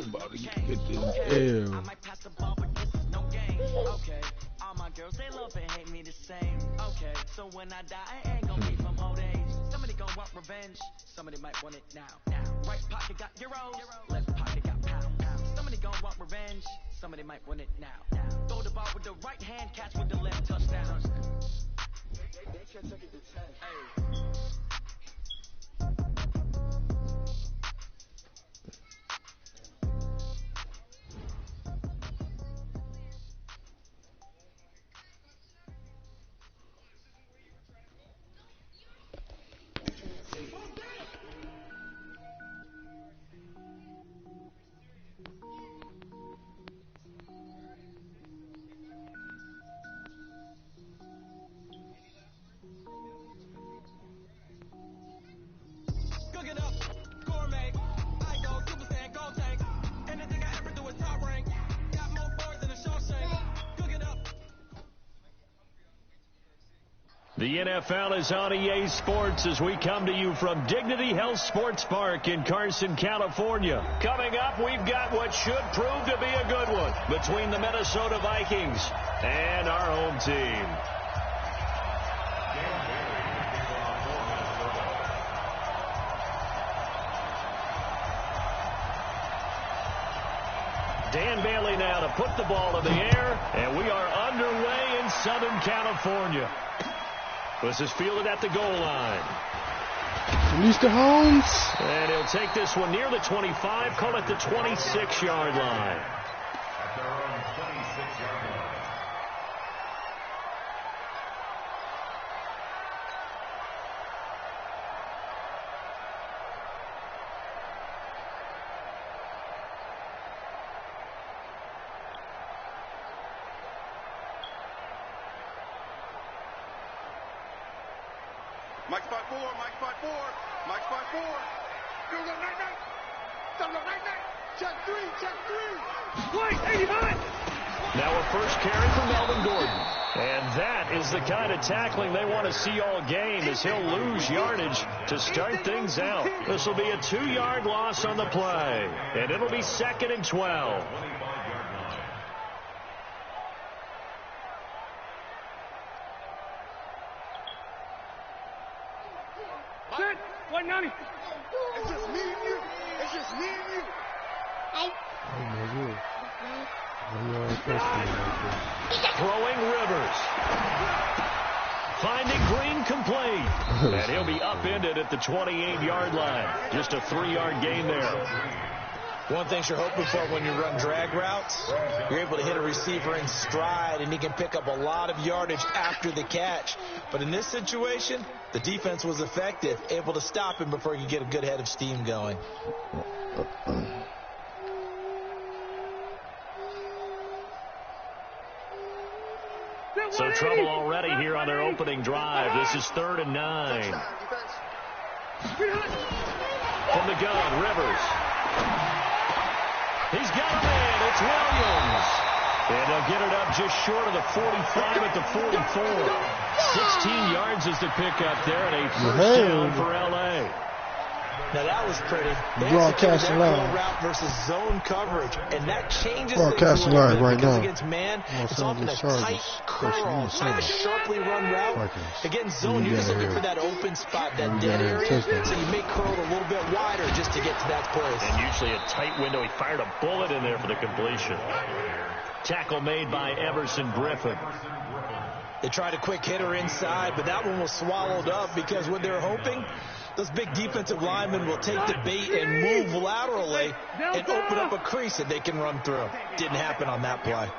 about to get this L. Okay, all my girls, they love and hate me the same. Okay, so when I die, I ain't gonna be from old age. Somebody gonna want revenge, somebody might want it now. Right pocket got euros, left pocket got pound. Somebody gonna want revenge, somebody might want it now. Throw the ball with the right hand, catch with the left, touchdown. They can't take it to 10. Hey. The NFL is on EA Sports as we come to you from Dignity Health Sports Park in Carson, California. Coming up, we've got what should prove to be a good one between the Minnesota Vikings and our home team. Dan Bailey now to put the ball in the air, and we are underway in Southern California. This is fielded at the goal line. Mr. Holmes. And he'll take this one near the 25, call it the 26-yard line. At their own 26-yard line. Mike spot 4, Mike spot 4, Mike spot 4. Go, go, night, night. Go, go, night, night. Check 3, check 3. Wait, 89. Now a first carry for Melvin Gordon. And that is the kind of tackling they want to see all game as he'll lose yardage to start things out. This will be a 2-yard loss on the play. And it'll be 2nd and 12. It's just me and you. It's just me and you. Throwing Rivers. Finding Green complete. And he'll be upended at the 28-yard line. Just a 3-yard gain there. One thing you're hoping for when you run drag routes, you're able to hit a receiver in stride, and he can pick up a lot of yardage after the catch. But in this situation, the defense was effective, able to stop him before he could get a good head of steam going. So trouble already here on their opening drive. This is 3rd and 9. From the gun, Rivers. He's got a man. It's Williams. And they'll get it up just short of the 45 at the 44. 16 yards is the pickup there, and a first down for L.A. Now that was pretty. Broadcasting line route versus zone coverage, and that changes broadcasting line right now. Against man, it's often a tight curl, not a sharply run route. Against zone, you're just looking for that open spot, that dead area, so you may curl it a little bit wider just to get to that place. And usually a tight window. He fired a bullet in there for the completion. Tackle made by Everson Griffin. They tried a quick hitter inside, but that one was swallowed up because what they're hoping, those big defensive linemen will take the bait and move laterally and open up a crease that they can run through. Didn't happen on that play.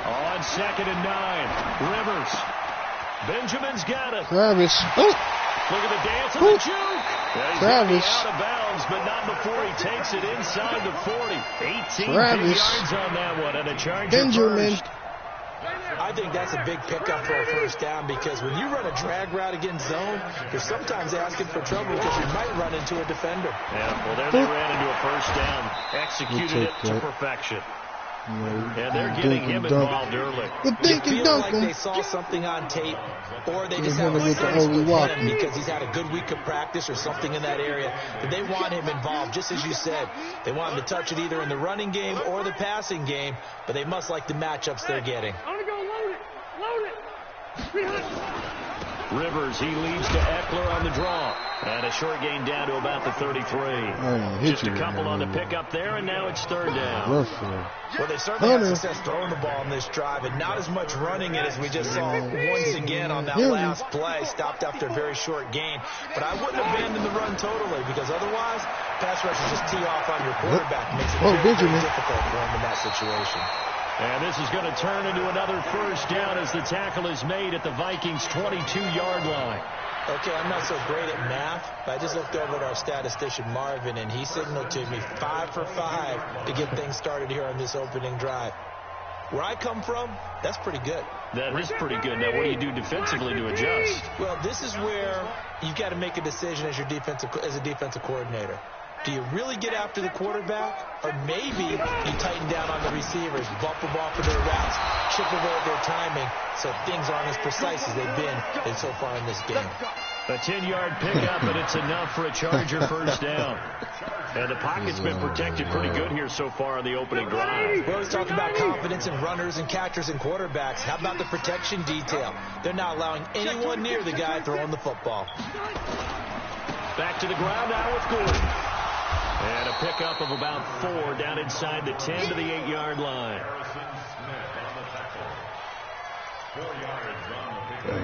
On 2nd and 9, Rivers. Benjamin's got it. Travis. Look at the dance and the juke. Yeah, Travis. Out of bounds, but not before he takes it inside the 40. 18 Travis. yards on that one, and a charge. Benjamin. I think that's a big pickup for a first down because when you run a drag route against zone, you're sometimes asking for trouble because you might run into a defender. Yeah, well, there they ran into a first down. Executed it to perfection. And they're getting him involved early. You feel like they saw something on tape, or they just have a sense with him because he's had a good week of practice or something in that area that they want him involved. Just as you said, they want him to touch it either in the running game or the passing game, but they must like the matchups they're getting. Rivers, he leads to Eckler on the draw. And a short gain down to about the 33. Just a couple on the pickup there, and now it's third down. Well, they certainly had success throwing the ball in this drive, and not as much running it as we just saw once again on that last play. Stopped after a very short gain. But I wouldn't abandon the run totally, because otherwise, pass rushers just tee off on your quarterback. It makes it very difficult for him in that situation. And this is going to turn into another first down as the tackle is made at the Vikings' 22-yard line. Okay, I'm not so great at math, but I just looked over at our statistician, Marvin, and he signaled to me 5 for 5 to get things started here on this opening drive. Where I come from, that's pretty good. That is pretty good. Now, what do you do defensively to adjust? Well, this is where you've got to make a decision as a defensive coordinator. Do you really get after the quarterback? Or maybe you tighten down on the receivers, bump them off of their routes, chip away at their timing, so things aren't as precise as they've been so far in this game. A 10-yard pickup, and it's enough for a Charger first down. And the pocket's been protected pretty good here so far on the opening drive. We always talk about confidence in runners and catchers and quarterbacks. How about the protection detail? They're not allowing anyone near the guy throwing the football. Back to the ground now with Gordon. And a pickup of about 4 down inside the 10 to the 8-yard line. 4 yards on the pickup.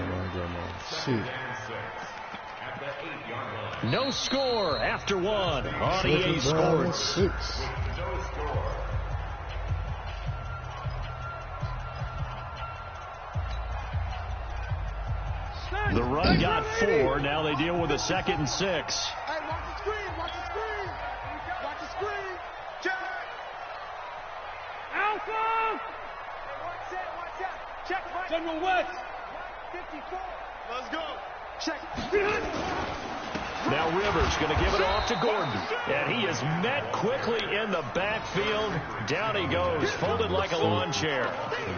No score after 1 on EA Sports. No score. The run got 4. Now they deal with a 2nd and 6. Hey, watch the screen. Watch the screen. Watch the screen. Check. Alpha. Hey, watch that. Check right. General West. 54. Let's go. Check. Now Rivers going to give it off to Gordon. And he is met quickly in the backfield. Down he goes, folded like a lawn chair.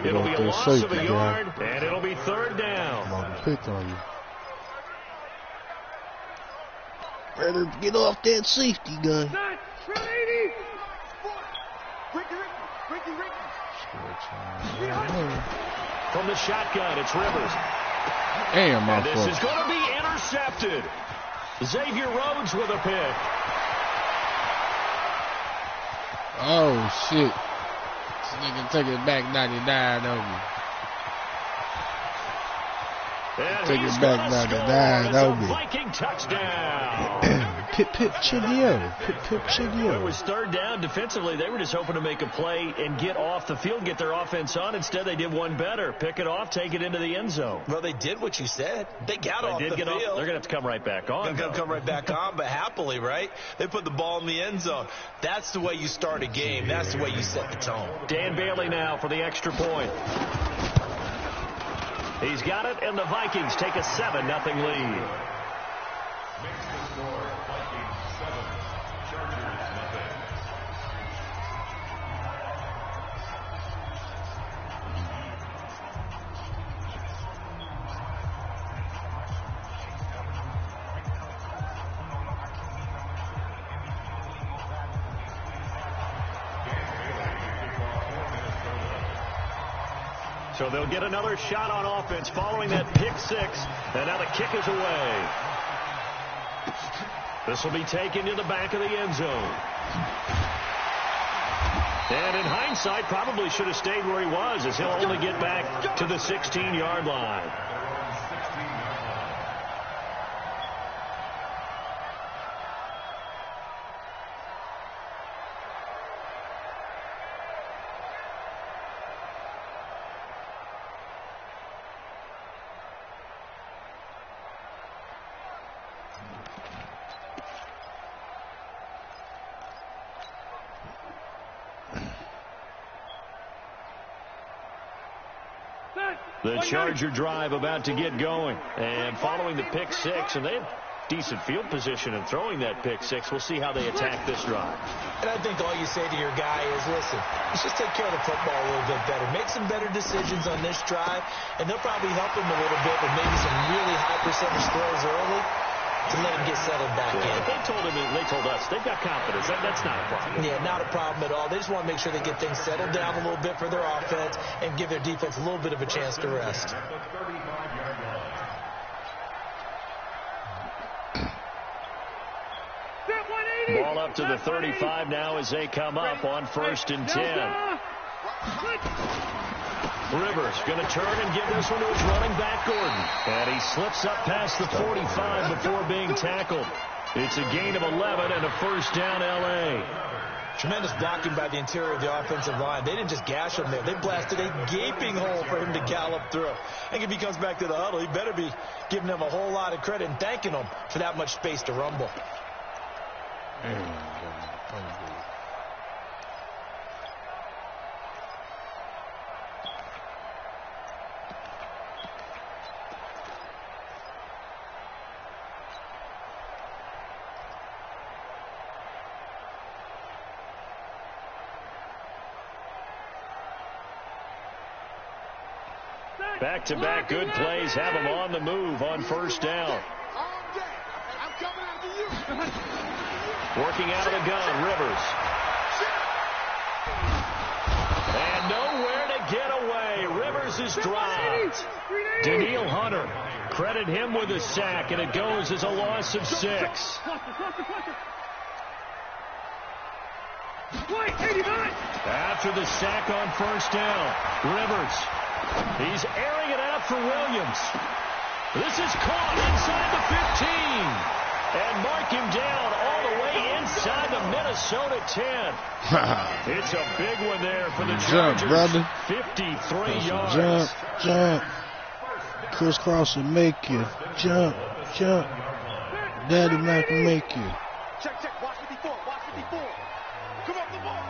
It'll be a loss of a yard, and it'll be third down. Pick on you. Better get off that safety gun. From the shotgun, it's Rivers. Damn, my And this is going to be intercepted. Xavier Rhodes with a pick. Oh, shit. This nigga take it back 99 over me. Take it back 99 over me. Viking touchdown. Pip Chidio. Pip Chidio. It was third down. Defensively, they were just hoping to make a play and get off the field, get their offense on. Instead, they did one better. Pick it off, take it into the end zone. Well, they did what you said. They got off the field. They're going to have to come right back on. They're going to come right back on, but happily, right? They put the ball in the end zone. That's the way you start a game. That's the way you set the tone. Dan Bailey now for the extra point. He's got it, and the Vikings take a 7-0 lead. Makes the score Vikings 7, Chargers nothing. So they'll get another shot on offense following that pick 6, and now the kick is away. This will be taken to the back of the end zone. And in hindsight, probably should have stayed where he was, as he'll only get back to the 16-yard line. The Charger drive about to get going. And following the pick 6, and they've decent field position and throwing that pick six. We'll see how they attack this drive. And I think all you say to your guy is, listen, let's just take care of the football a little bit better. Make some better decisions on this drive, and they'll probably help him a little bit with maybe some really high percentage throws early to let him get settled back in. If they told us, they've got confidence. That's not a problem. Yeah, not a problem at all. They just want to make sure they get things settled down a little bit for their offense and give their defense a little bit of a chance to rest. Ball up to the 35 now as they come up on 1st and 10. Rivers going to turn and give this one to his running back, Gordon. And he slips up past the 45 before being tackled. It's a gain of 11 and a first down, L.A. Tremendous blocking by the interior of the offensive line. They didn't just gash him there. They blasted a gaping hole for him to gallop through. I think if he comes back to the huddle, he better be giving them a whole lot of credit and thanking them for that much space to rumble. Back-to-back good plays have him on the move on 1st down. Working out of the gun, Rivers. And nowhere to get away. Rivers is dropped. Daniil Hunter, credit him with a sack, and it goes as a loss of 6. After the sack on 1st down, Rivers. He's airing it out for Williams. This is caught inside the 15. And mark him down all the way inside the Minnesota 10. It's a big one there for the Chargers. Jump, brother. 53 yards. Jump. Crisscross will make you. Jump. Daddy Mac will make you. Check. Watch 54. Come up the ball.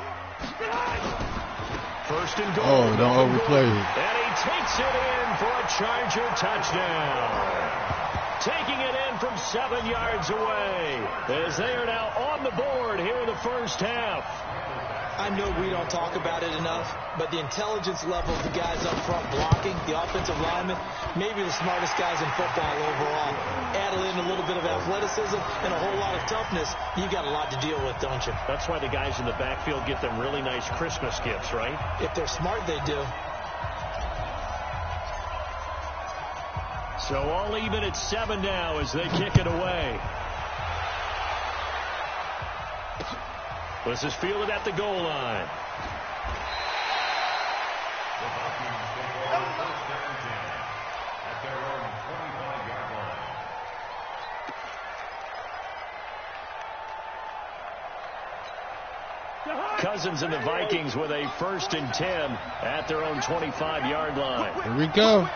1st and goal. Oh, don't overplay it. And he takes it in for a Charger touchdown. Taking it in from 7 yards away as they are now on the board here in the 1st half. I know we don't talk about it enough, but the intelligence level of the guys up front blocking, the offensive linemen, maybe the smartest guys in football overall. Add in a little bit of athleticism and a whole lot of toughness, you got a lot to deal with, don't you? That's why the guys in the backfield get them really nice Christmas gifts, right? If they're smart, they do. So all even at 7 now as they kick it away. This is fielded at the goal line. Cousins and the Vikings with a 1st and 10 at their own 25-yard line. Here we go.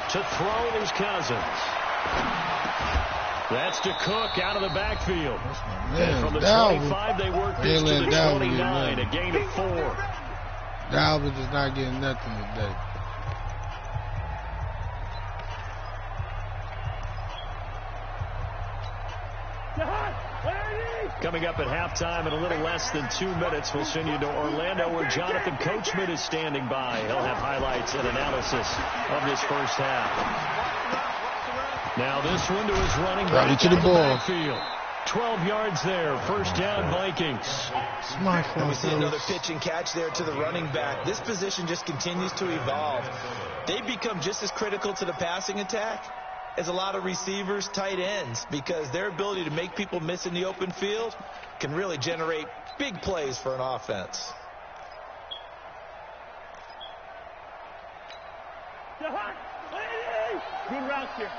To throw is Cousins. That's to Cook out of the backfield. And from the 25, they work this to the 29, a gain of 4. Dalvin is not getting nothing today. Coming up at halftime in a little less than 2 minutes, we'll send you to Orlando where Jonathan Coachman is standing by. He'll have highlights and analysis of this 1st half. Now this one to his running back to the ball. Backfield. 12 yards there. 1st down, Vikings. And we see another pitch and catch there to the running back. This position just continues to evolve. They become just as critical to the passing attack as a lot of receivers, tight ends, because their ability to make people miss in the open field can really generate big plays for an offense. Good route here.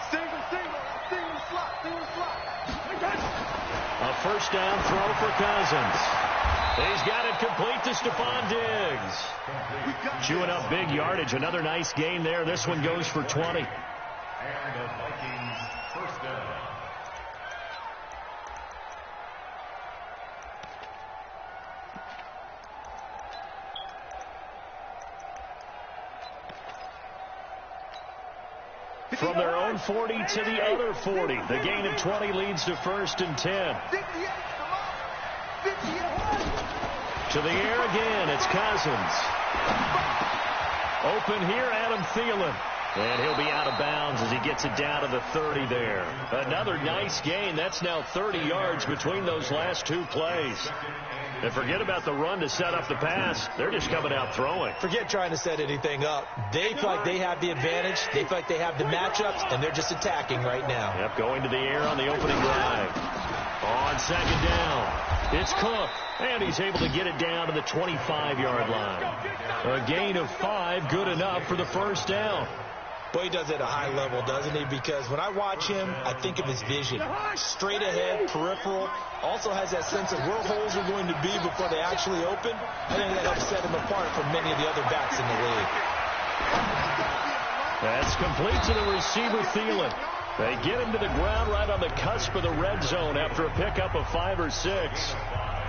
Single slot. A 1st down throw for Cousins. He's got it complete to Stephon Diggs. Chewing up big yardage. Another nice gain there. This one goes for 20. And the Vikings 1st down. From their own 40 to the other 40. The gain of 20 leads to 1st and 10. 58, come on. 58. To the air again, it's Cousins. Open here, Adam Thielen. And he'll be out of bounds as he gets it down to the 30 there. Another nice gain. That's now 30 yards between those last two plays. And forget about the run to set up the pass. They're just coming out throwing. Forget trying to set anything up. They feel like they have the advantage. They feel like they have the matchups, and they're just attacking right now. Yep, going to the air on the opening drive. On 2nd down, it's Cook. And he's able to get it down to the 25-yard line. A gain of 5, good enough for the 1st down. Boy, he does it at a high level, doesn't he? Because when I watch him, I think of his vision. Straight ahead, peripheral. Also has that sense of where holes are going to be before they actually open. I think that helps set him apart from many of the other backs in the league. That's complete to the receiver, Thielen. They get him to the ground right on the cusp of the red zone after a pickup of 5 or 6.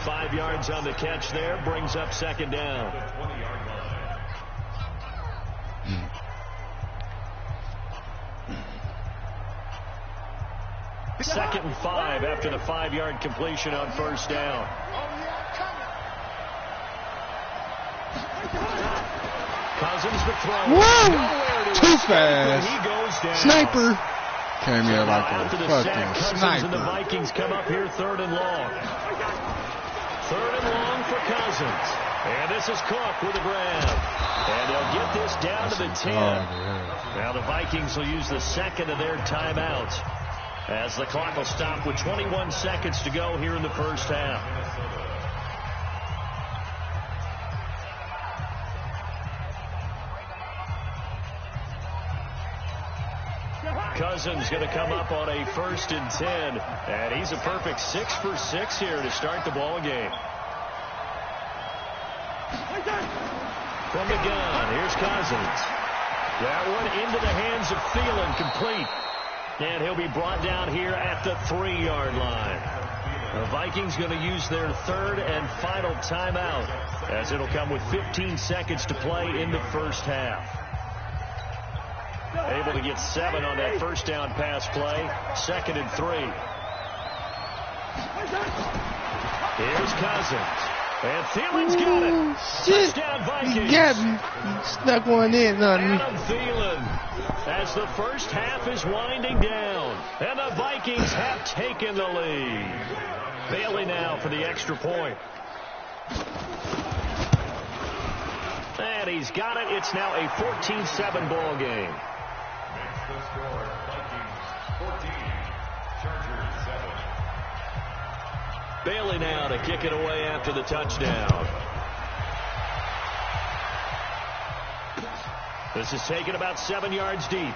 5 yards on the catch there, brings up 2nd down. Second and 5 after the 5-yard completion on 1st down. Cousins the throw. Woo! Too fast. He goes down. Sniper. Came here like After a the sack, fucking Cousins and the sniper. Vikings come up here 3rd and long. 3rd and long for Cousins. And this is Cook with a grab. And they'll get this down to the 10. Now the Vikings will use the 2nd of their timeouts, as the clock will stop with 21 seconds to go here in the 1st half. Cousins going to come up on a 1st and 10. And he's a perfect 6 for 6 here to start the ball game. From the gun, here's Cousins. That one into the hands of Thielen, complete. And he'll be brought down here at the 3-yard line. The Vikings going to use their 3rd and final timeout, as it'll come with 15 seconds to play in the 1st half. Able to get 7 on that 1st down pass play. 2nd and 3. Here's Cousins. And Thielen's got it. Shit. Touchdown Vikings. He got me. He snuck one in, nothing. Adam Thielen, as the 1st half is winding down, and the Vikings have taken the lead. Bailey now for the extra point. And he's got it. It's now a 14-7 ball game. Makes the score Vikings 14, Chargers 7. Bailey now to kick it away after the touchdown. This is taken about 7 yards deep.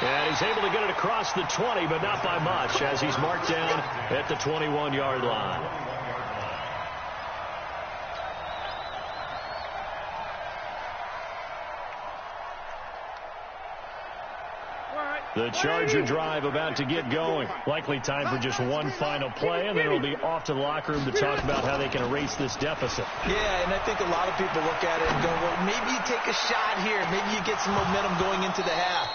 And he's able to get it across the 20, but not by much, as he's marked down at the 21-yard line. The Charger drive about to get going. Likely time for just one final play, and then it'll be off to the locker room to talk about how they can erase this deficit. Yeah, and I think a lot of people look at it and go, well, maybe you take a shot here. Maybe you get some momentum going into the half.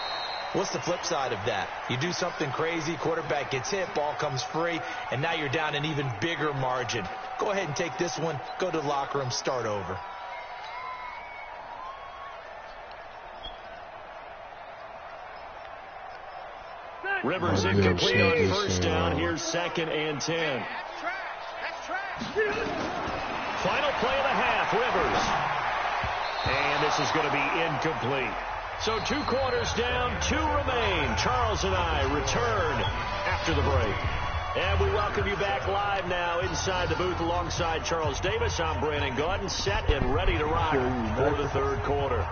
What's the flip side of that? You do something crazy, quarterback gets hit, ball comes free, and now you're down an even bigger margin. Go ahead and take this one, go to the locker room, start over. Rivers incomplete on 1st down. Here's 2nd and 10. Final play of the half, Rivers. And this is going to be incomplete. So 2 quarters down, 2 remain. Charles and I return after the break. And we welcome you back live now inside the booth alongside Charles Davis. I'm Brandon Gordon, set and ready to rock for the 3rd quarter.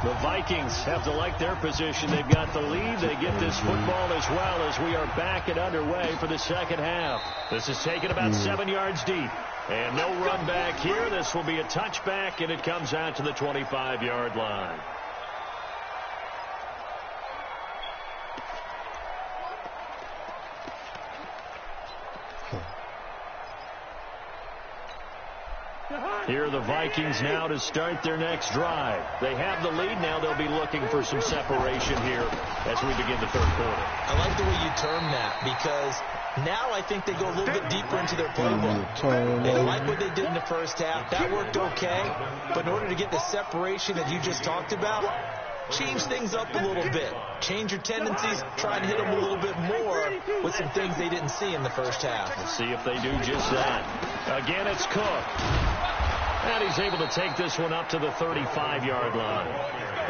The Vikings have to like their position. They've got the lead. They get this football as well, as we are back and underway for the 2nd half. This is taken about 7 yards deep. And no run back here. This will be a touchback, and it comes out to the 25-yard line. Here are the Vikings now to start their next drive. They have the lead. Now they'll be looking for some separation here as we begin the third quarter. I like the way you term that because now I think they go a little bit deeper into their playbook. They like what they did in the first half. That worked okay. But in order to get the separation that you just talked about, change things up a little bit. Change your tendencies. Try and hit them a little bit more with some things they didn't see in the first half. Let's see if they do just that. Again, it's Cook. And he's able to take this one up to the 35-yard line.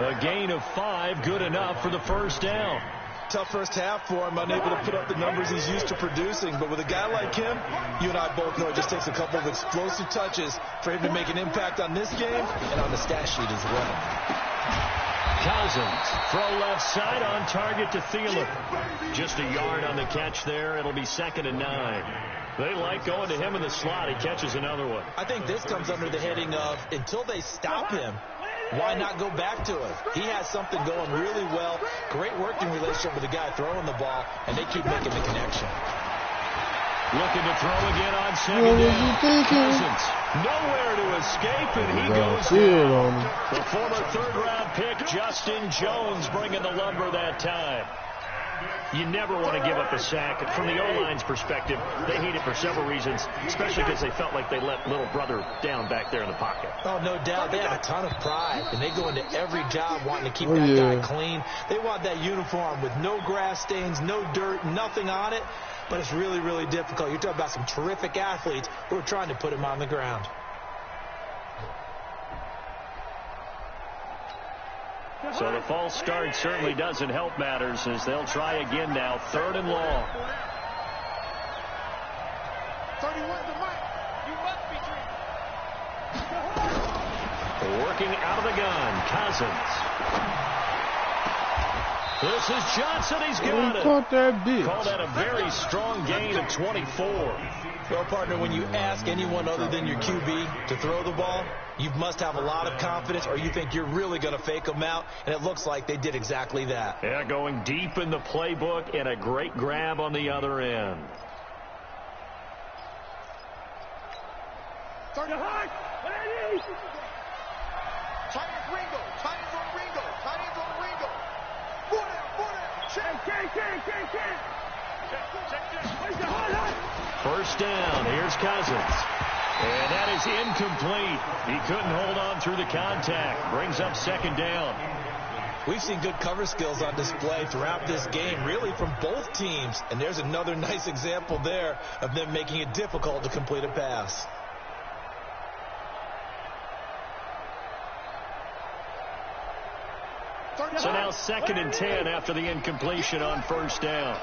A gain of 5, good enough for the first down. Tough first half for him, unable to put up the numbers he's used to producing. But with a guy like him, you and I both know it just takes a couple of explosive touches for him to make an impact on this game and on the stat sheet as well. Cousins, throw left side on target to Thielen. Just a yard on the catch there. It'll be 2nd and 9. They like going to him in the slot. He catches another one. I think this comes under the heading of until they stop him, why not go back to it? He has something going really well. Great working relationship with the guy throwing the ball, and they keep making the connection. Looking to throw again on 2nd down. Cousins, nowhere to escape, and he goes down. The former third-round pick, Justin Jones, bringing the lumber that time. You never want to give up a sack. From the O-line's perspective, they hate it for several reasons, especially because they felt like they let little brother down back there in the pocket. Oh, no doubt. They have a ton of pride, and they go into every job wanting to keep that guy clean. They want that uniform with no grass stains, no dirt, nothing on it, but it's really, really difficult. You're talking about some terrific athletes who are trying to put him on the ground. So the false start certainly doesn't help matters as they'll try again now. 3rd and long. 31 to Mike. You must be dreaming. Working out of the gun, Cousins. This is Johnson. He's got it. Caught that bitch. Called that a very strong gain of 24. Well, partner, when you ask anyone other than your QB to throw the ball, you must have a lot of confidence or you think you're really going to fake them out, and it looks like they did exactly that. Yeah, going deep in the playbook and a great grab on the other end. Turn it high. Tight ends Ringo. Tight ends on Ringo. Tight ends on Ringo. 4 down. Check. First down. Here's Cousins. And that is incomplete. He couldn't hold on through the contact. Brings up 2nd down. We've seen good cover skills on display throughout this game, really from both teams. And there's another nice example there of them making it difficult to complete a pass. So now 2nd and 10 after the incompletion on first down.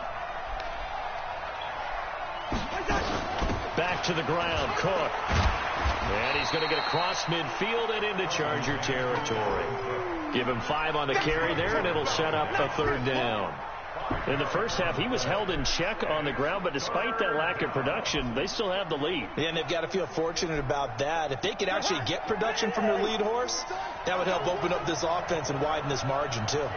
Back to the ground, Cook. And he's going to get across midfield and into Charger territory. Give him 5 on the carry there, and it'll set up a 3rd down. In the first half, he was held in check on the ground, but despite that lack of production, they still have the lead. Yeah, and they've got to feel fortunate about that. If they could actually get production from their lead horse, that would help open up this offense and widen this margin, too.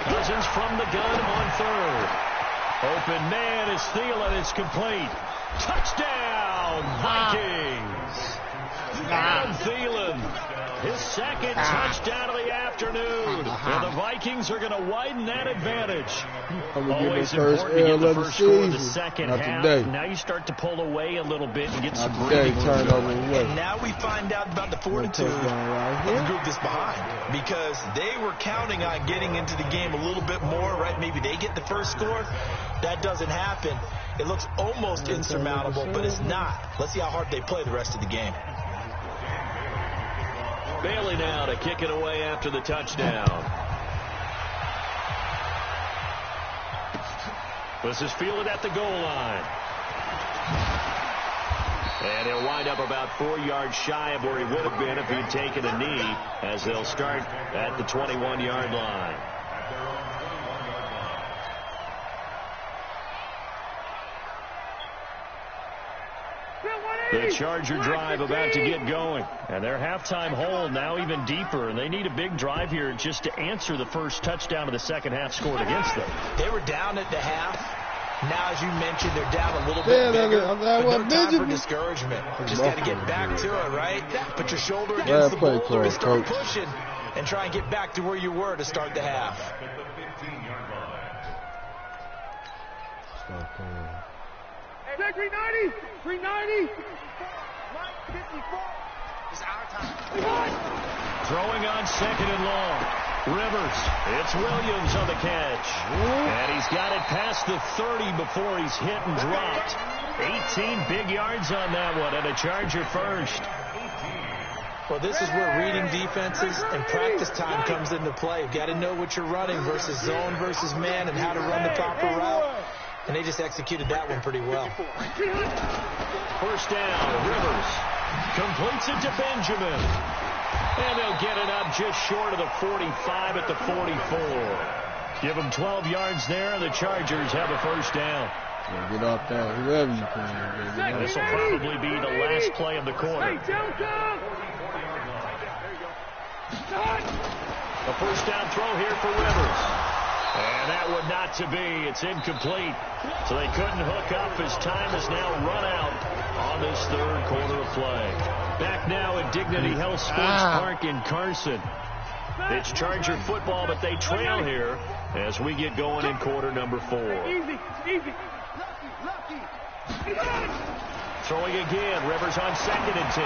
Cousins from the gun on 3rd. Open man is Thielen. It's complete. Touchdown, Vikings. And Thielen, his 2nd touchdown of the afternoon. And the Vikings are going to widen that advantage. Always important to get the first score of the second half. Now you start to pull away a little bit and get some breathing room. And now we find out about the fortitude of the group that's behind, because they were counting on getting into the game a little bit more, right? Maybe they get the first score. That doesn't happen. It looks almost insurmountable, but it's not. Let's see how hard they play the rest of the game. Bailey now to kick it away after the touchdown. This is fielded at the goal line. And he'll wind up about 4 yards shy of where he would have been if he'd taken a knee, as they'll start at the 21-yard line. The Charger drive about to get going. And their halftime hole now even deeper. And they need a big drive here just to answer the first touchdown of the second half scored against them. They were down at the half. Now, as you mentioned, they're down a little bit bigger. But no time for discouragement. Just got to get back to it, right? Put your shoulder against the boulder and start pushing. And try and get back to where you were to start the half. Hey, 390! 390! 54! It's our time. Throwing on second and long. Rivers. It's Williams on the catch. And he's got it past the 30 before he's hit and dropped. 18 big yards on that one, and a Charger first. Well, this is where reading defenses and practice time comes into play. You've got to know what you're running versus zone versus man and how to run the proper route. And they just executed that one pretty well. First down, Rivers completes it to Benjamin. And they'll get it up just short of the 45 at the 44. Give them 12 yards there, and the Chargers have a first down. Get off that, whoever you playing. This will probably be the last play of the quarter. A first down throw here for Rivers. And that would not to be. It's incomplete. So they couldn't hook up as time has now run out on this third quarter of play. Back now at Dignity Health Sports Park in Carson. It's Charger football, but they trail here as we get going in quarter number 4. Easy. Throwing again. Rivers on second and 10.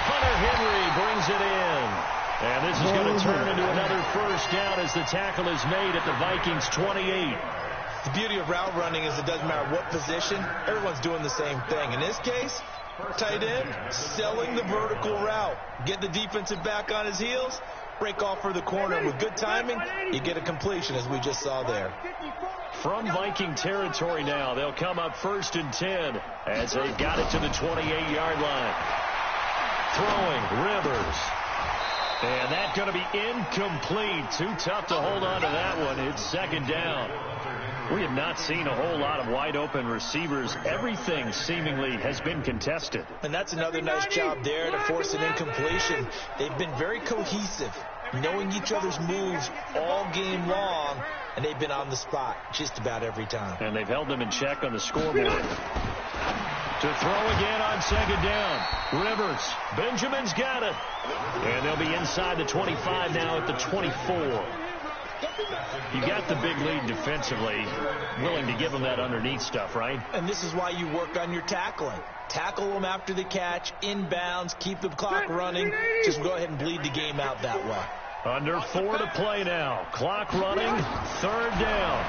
Hunter Henry brings it in. And this is going to turn into another first down as the tackle is made at the Vikings 28. The beauty of route running is it doesn't matter what position. Everyone's doing the same thing. In this case, tight end, selling the vertical route. Get the defensive back on his heels, break off for the corner. With good timing, you get a completion as we just saw there. From Viking territory now, they'll come up first and 10 as they've got it to the 28-yard line. Throwing, Rivers. And that's going to be incomplete. Too tough to hold on to that one. It's second down. We have not seen a whole lot of wide-open receivers. Everything seemingly has been contested. And that's another nice job there to force an incompletion. They've been very cohesive, knowing each other's moves all game long, and they've been on the spot just about every time. And they've held them in check on the scoreboard. To throw again on second down. Rivers. Benjamin's got it. And they'll be inside the 25 now at the 24. You got the big lead defensively. Willing to give them that underneath stuff, right? And this is why you work on your tackling. Tackle them after the catch, inbounds, keep the clock running. Just go ahead and bleed the game out that way. Under 4 to play now. Clock running. Third down.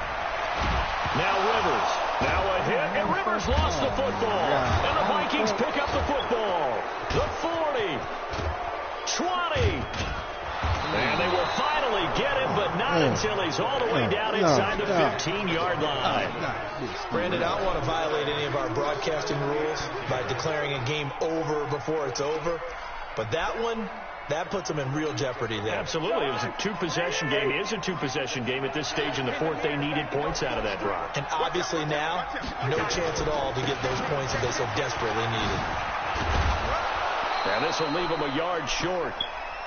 Now Rivers. Now a hit, and Rivers lost the football. And the Vikings pick up the football. The 40. 20. And they will finally get him, but not until he's all the way down inside the 15-yard line. Brandon, I don't want to violate any of our broadcasting rules by declaring a game over before it's over. But that one, that puts them in real jeopardy there. Absolutely. It was a two-possession game. It is a two-possession game at this stage in the fourth. They needed points out of that drive. And obviously now, no chance at all to get those points that they so desperately needed. And this will leave them a yard short.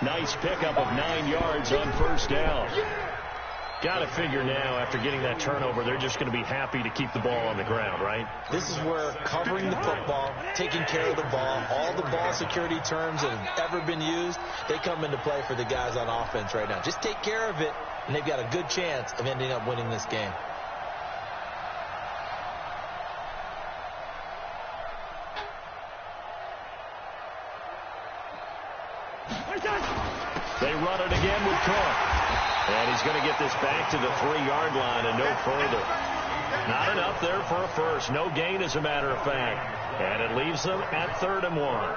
Nice pickup of 9 yards on first down. Got to figure now, after getting that turnover, they're just going to be happy to keep the ball on the ground, right? This is where covering the football, taking care of the ball, all the ball security terms that have ever been used, they come into play for the guys on offense right now. Just take care of it, and they've got a good chance of ending up winning this game. They run it again with Cook. And he's going to get this back to the 3-yard line and no further. Not enough there for a first. No gain, as a matter of fact. And it leaves them at 3rd and 1.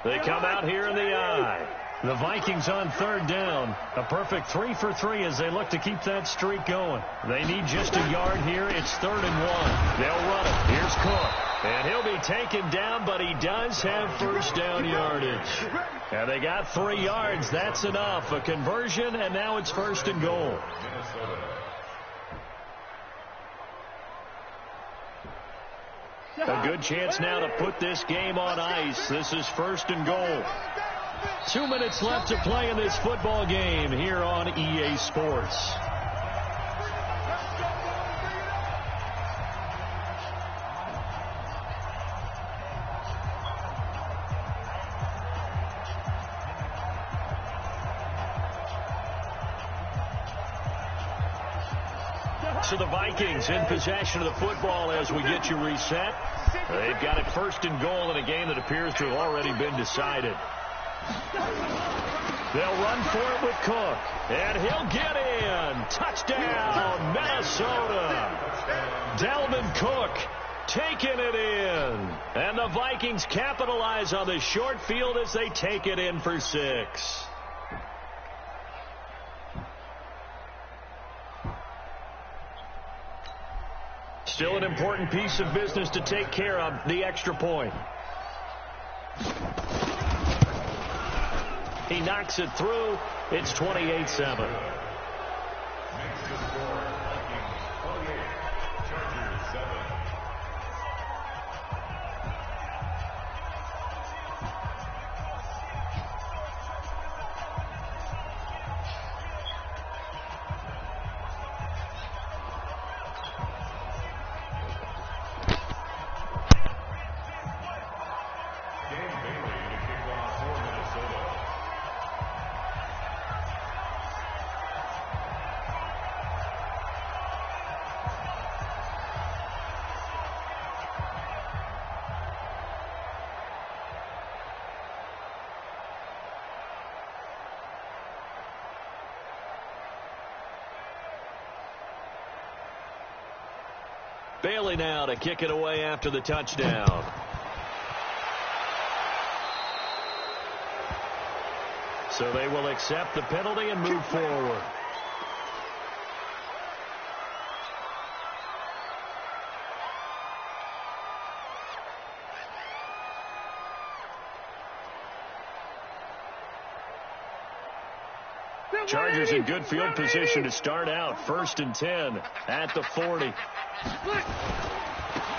They come out here in the eye. The Vikings on 3rd down. A perfect 3 for 3 as they look to keep that streak going. They need just a yard here. It's 3rd and 1. They'll run it. Here's Cook. And he'll be taken down, but he does have first down yardage. And they got 3 yards. That's enough. A conversion, and now it's first and goal. A good chance now to put this game on ice. This is first and goal. 2 minutes left to play in this football game here on EA Sports. So the Vikings in possession of the football as we get you reset. They've got it first and goal in a game that appears to have already been decided. They'll run for it with Cook. And he'll get in. Touchdown, Minnesota. Dalvin Cook taking it in. And the Vikings capitalize on the short field as they take it in for 6. Still an important piece of business to take care of, the extra point. He knocks it through. It's 28-7. Bailey now to kick it away after the touchdown. So they will accept the penalty and move forward. Chargers in good field position to start out. 1st and 10 at the 40.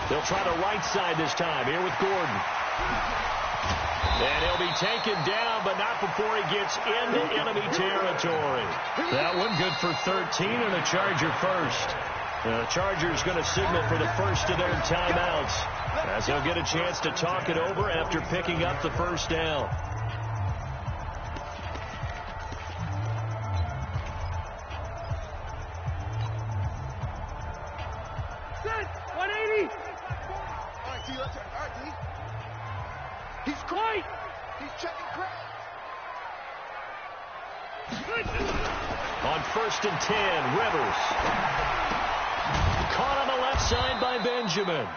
They'll try to right side this time here with Gordon. And he'll be taken down, but not before he gets into enemy territory. That one good for 13 and a Charger first. The Chargers going to signal for the first of their timeouts as they'll get a chance to talk it over after picking up the first down. On 1st and 10, Rivers. Caught on the left side by Benjamin.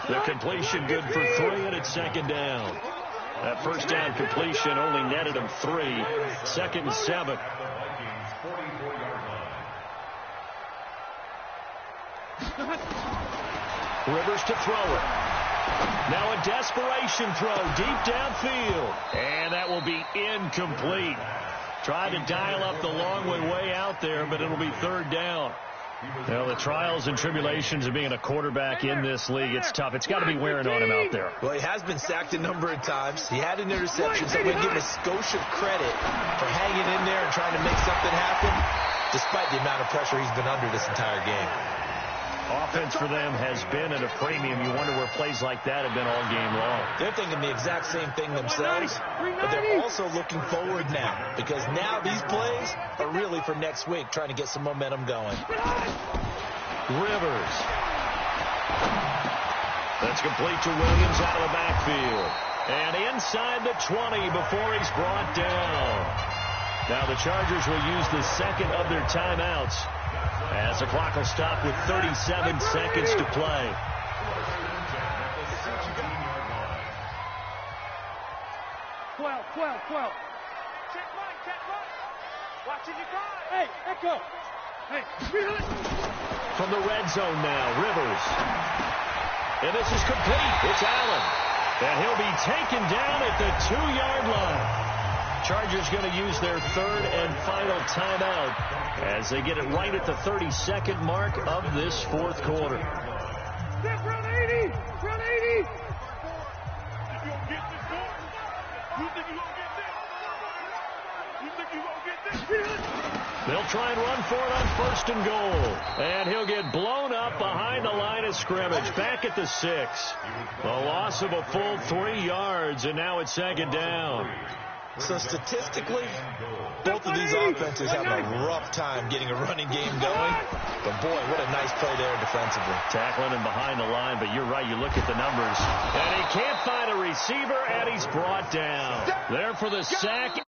The completion good for 3, and it's 2nd down. That first down completion only netted him 3. 2nd and 7. Rivers to throw it. Now a desperation throw deep downfield. And that will be incomplete. Tried to dial up the long way out there, but it'll be 3rd down. Well, the trials and tribulations of being a quarterback in this league, it's tough. It's got to be wearing on him out there. Well, he has been sacked a number of times. He had an interception, so we give him a skosh of credit for hanging in there and trying to make something happen, despite the amount of pressure he's been under this entire game. Offense for them has been at a premium. You wonder where plays like that have been all game long. They're thinking the exact same thing themselves, but they're also looking forward now, because now these plays are really for next week, trying to get some momentum going. Rivers. That's complete to Williams out of the backfield. And inside the 20 before he's brought down. Now the Chargers will use the 2nd of their timeouts, as the clock will stop with 37 seconds to play. Well. Check Mike. Watching your guard. Hey, Echo. Hey. From the red zone now, Rivers. And this is complete. It's Allen. And he'll be taken down at the 2-yard line. Chargers going to use their third and final timeout as they get it right at the 32nd mark of this fourth quarter. Run 80! Run 80! They'll try and run for it on first and goal. And he'll get blown up behind the line of scrimmage. Back at the 6. A loss of a full 3 yards, and now it's second down. So statistically, both of these offenses have a rough time getting a running game going. But, boy, what a nice play there defensively. Tackling him behind the line, but you're right. You look at the numbers. And he can't find a receiver, and he's brought down. There for the sack